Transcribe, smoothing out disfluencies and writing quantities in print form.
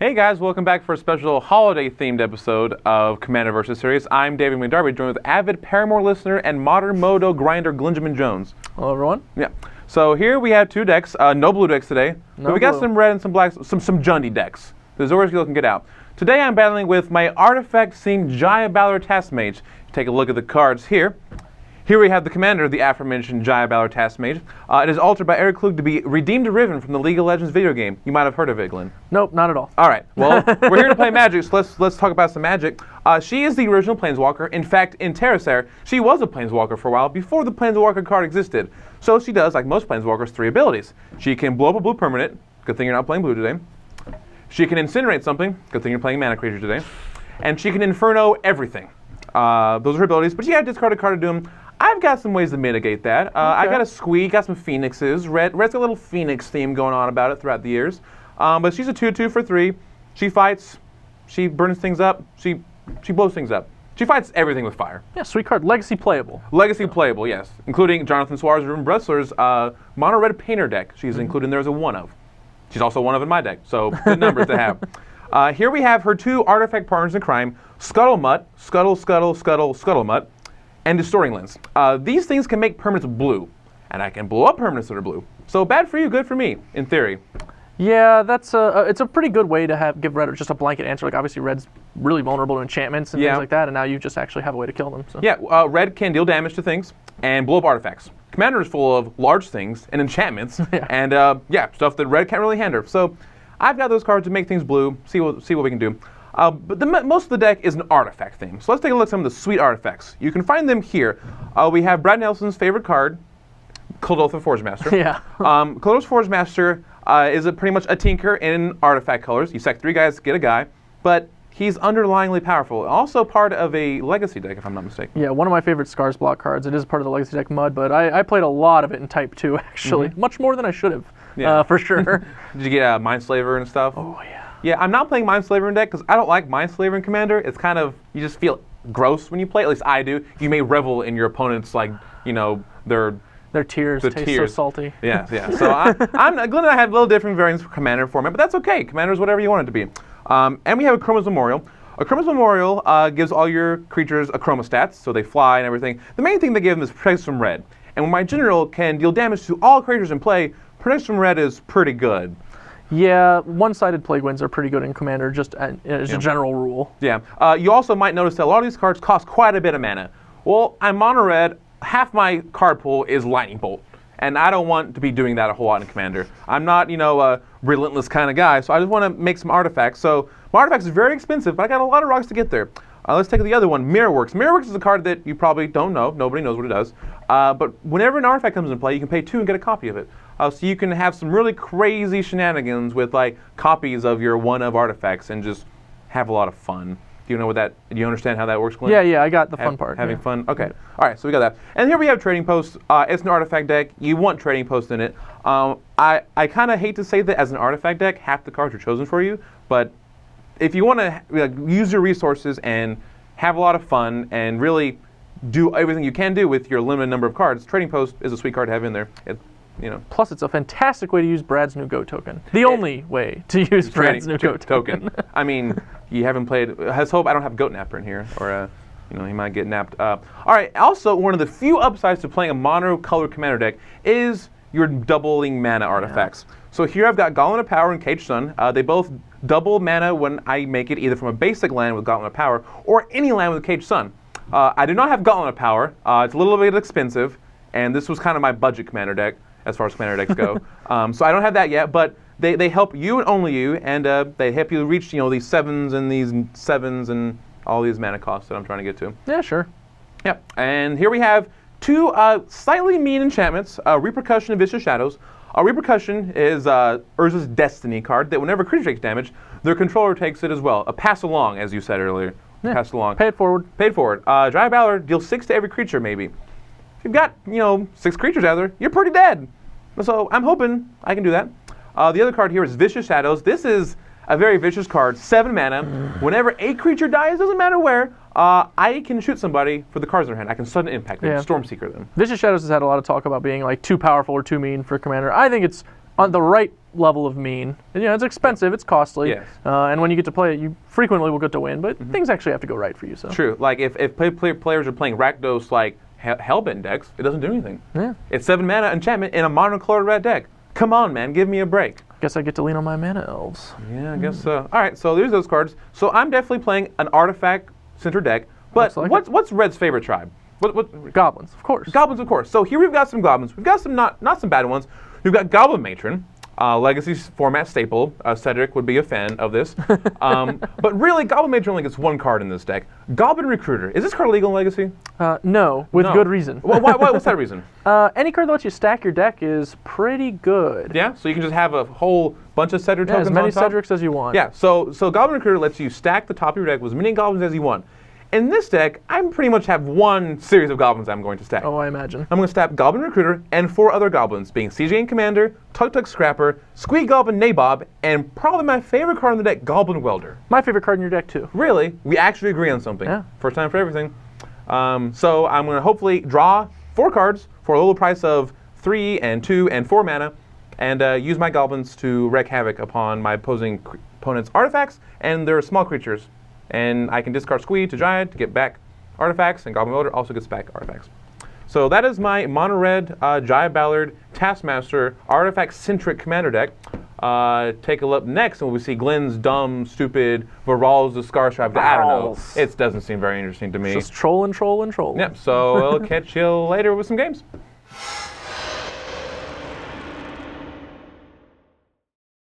Hey guys, welcome back for a special holiday-themed episode of Commander vs. Series. I'm David McDarby, joined with avid Paramore listener and modern Modo grinder Glinjamin Jones. Hello, everyone. Yeah. So here we have two decks, no blue decks today, but we got some red and some black, some Jundi decks. The Zorski can get out. Today I'm battling with my artifact-themed Jaya Ballard Mage. Take a look at the cards here. Here we have the commander of the aforementioned Jaya Ballard Mage. It is altered by Eric Klug to be redeemed Riven from the League of Legends video game. You might have heard of it, Glenn. Nope, not at all. All right. Well, we're here to play Magic, so let's talk about some Magic. She is the original Planeswalker. In fact, in Terracer, she was a Planeswalker for a while before the Planeswalker card existed. So she does, like most Planeswalkers, 3 abilities. She can blow up a blue permanent. Good thing you're not playing blue today. She can incinerate something. Good thing you're playing mana creature today. And she can Inferno everything. Those are her abilities. But you have to discard a card to do them. I've got some ways to mitigate that. Okay. I got a Squeak, got some Phoenixes. Red's got a little Phoenix theme going on about it throughout the years. But she's a 2/2 for 3. She fights. She burns things up. She blows things up. She fights everything with fire. Yeah, sweet card. Legacy playable. Legacy playable, yes. Including Jonathan Suarez Ruben Bressler's mono red painter deck. She's included in there as a 1 of. She's also 1 of in my deck, so good numbers to have. Here we have her 2 artifact partners in crime, Scuttlemutt, Scuttlemutt, and Distorting Lens. These things can make permanents blue, and I can blow up permanents that are blue. So bad for you, good for me, in theory. Yeah, that's it's a pretty good way to give red just a blanket answer. Like obviously red's really vulnerable to enchantments and things like that, and now you just actually have a way to kill them. So. Yeah, red can deal damage to things and blow up artifacts. Commander is full of large things and enchantments, and stuff that red can't really handle. So I've got those cards to make things blue. See what we can do. But most of the deck is an artifact theme. So let's take a look at some of the sweet artifacts. You can find them here. We have Brad Nelson's favorite card, Kuldotha Forgemaster. Yeah. Kuldotha Forgemaster is pretty much a tinker in artifact colors. You sack 3 guys, get a guy, but he's underlyingly powerful. Also part of a legacy deck, if I'm not mistaken. Yeah, one of my favorite Scars block cards. It is part of the legacy deck Mud, but I played a lot of it in Type 2, actually. Much more than I should have, for sure. Did you get Mindslaver and stuff? Oh, yeah. Yeah, I'm not playing Mindslaver in deck because I don't like Mindslaver in Commander. It's kind of, you just feel gross when you play. At least I do. You may revel in your opponent's, like, you know, their tears taste so salty. Yeah. So Glenn and I have a little different variants for Commander format, but that's okay. Commander is whatever you want it to be. And we have a Chroma's Memorial. A Chroma's Memorial gives all your creatures a Chroma stats, so they fly and everything. The main thing they give them is Protection from Red. And when my general can deal damage to all creatures in play, Protection from Red is pretty good. Yeah, one-sided Plague Winds are pretty good in Commander, just as a general rule. Yeah. You also might notice that a lot of these cards cost quite a bit of mana. Well, I'm mono red. Half my card pool is Lightning Bolt, and I don't want to be doing that a whole lot in Commander. I'm not, a relentless kind of guy, so I just want to make some artifacts. So my artifacts is very expensive, but I got a lot of rocks to get there. Let's take the other one, Mirrorworks. Mirrorworks is a card that you probably don't know. Nobody knows what it does. But whenever an artifact comes into play, you can pay 2 and get a copy of it. So you can have some really crazy shenanigans with like copies of your 1 of artifacts and just have a lot of fun. Do you know what that? Do you understand how that works, Glenn? Yeah, I got the fun part. Having fun. Okay. All right, so we got that. And here we have Trading Post. It's an artifact deck. You want Trading Post in it. I kind of hate to say that as an artifact deck, half the cards are chosen for you. But if you want to use your resources and have a lot of fun and really do everything you can do with your limited number of cards, Trading Post is a sweet card to have in there. Plus, it's a fantastic way to use Brad's new Go token. The only way to use Brad's new Go token. I mean, you haven't played. Let's hope I don't have Goat Napper in here, or he might get napped up. All right. Also, one of the few upsides to playing a mono-colored Commander deck is your doubling mana artifacts. So here I've got Gauntlet of Power and Caged Sun. They both double mana when I make it either from a basic land with Gauntlet of Power or any land with Caged Sun. I do not have Gauntlet of Power. It's a little bit expensive, and this was kind of my budget Commander deck as far as Commander decks go. So I don't have that yet, but they help you and only you, and they help you reach these 7s and these 7s and all these mana costs that I'm trying to get to. Yeah, sure. Yeah, and here we have 2 slightly mean enchantments, Repercussion and Vicious Shadows. Repercussion is Urza's Destiny card that whenever a creature takes damage, their controller takes it as well. A pass along, as you said earlier. Yeah. Pass along. Pay it forward. Pay it forward. Jaya Ballard deals 6 to every creature, maybe. If you've got, 6 creatures out there, you're pretty dead. So I'm hoping I can do that. The other card here is Vicious Shadows. This is a very vicious card, 7 mana. Whenever a creature dies, doesn't matter where, I can shoot somebody for the cards in their hand. I can sudden impact them, Stormseeker them. Vicious Shadows has had a lot of talk about being like too powerful or too mean for Commander. I think it's on the right level of mean. And, it's expensive, it's costly, Yes. and when you get to play it, you frequently will get to win, but things actually have to go right for you. So True. Like if players are playing Rakdos like Hellbent decks, it doesn't do anything. Yeah. It's 7 mana enchantment in a monocolored red deck. Come on, man, give me a break. Guess I get to lean on my mana elves. Yeah, I guess so. All right, so there's those cards. So I'm definitely playing an artifact center deck. But Looks like what's Red's favorite tribe? What? Goblins, of course. Goblins, of course. So here we've got some goblins. We've got some not some bad ones. We've got Goblin Matron, Legacy format staple. Cedric would be a fan of this. But really, Goblin Matron only gets one card in this deck. Goblin Recruiter. Is this card legal in Legacy? No, with good reason. Well, why, what's that reason? Any card that lets you stack your deck is pretty good. Yeah, so you can just have a whole bunch of Cedric tokens as many on top? Cedrics as you want. Yeah, so Goblin Recruiter lets you stack the top of your deck with as many goblins as you want. In this deck, I pretty much have one series of goblins I'm going to stack. Oh, I imagine. I'm going to stack Goblin Recruiter and 4 other goblins, being CJ Commander, Tug Tug Scrapper, Squeak Goblin Nabob, and probably my favorite card in the deck, Goblin Welder. My favorite card in your deck, too. Really? We actually agree on something. Yeah. First time for everything. So I'm going to hopefully draw 4 cards for a little price of 3 and 2 and 4 mana, and use my goblins to wreak havoc upon my opposing opponent's artifacts and their small creatures. And I can discard Squee to Giant to get back artifacts, and Goblin Welder also gets back artifacts. So that is my mono red Jaya Ballard Taskmaster artifact-centric commander deck. Take a look next, and we see Glenn's dumb, stupid Varal's the Scarstripe. I don't know. It doesn't seem very interesting to me. Just troll and troll and troll. Yep, so we'll catch you later with some games.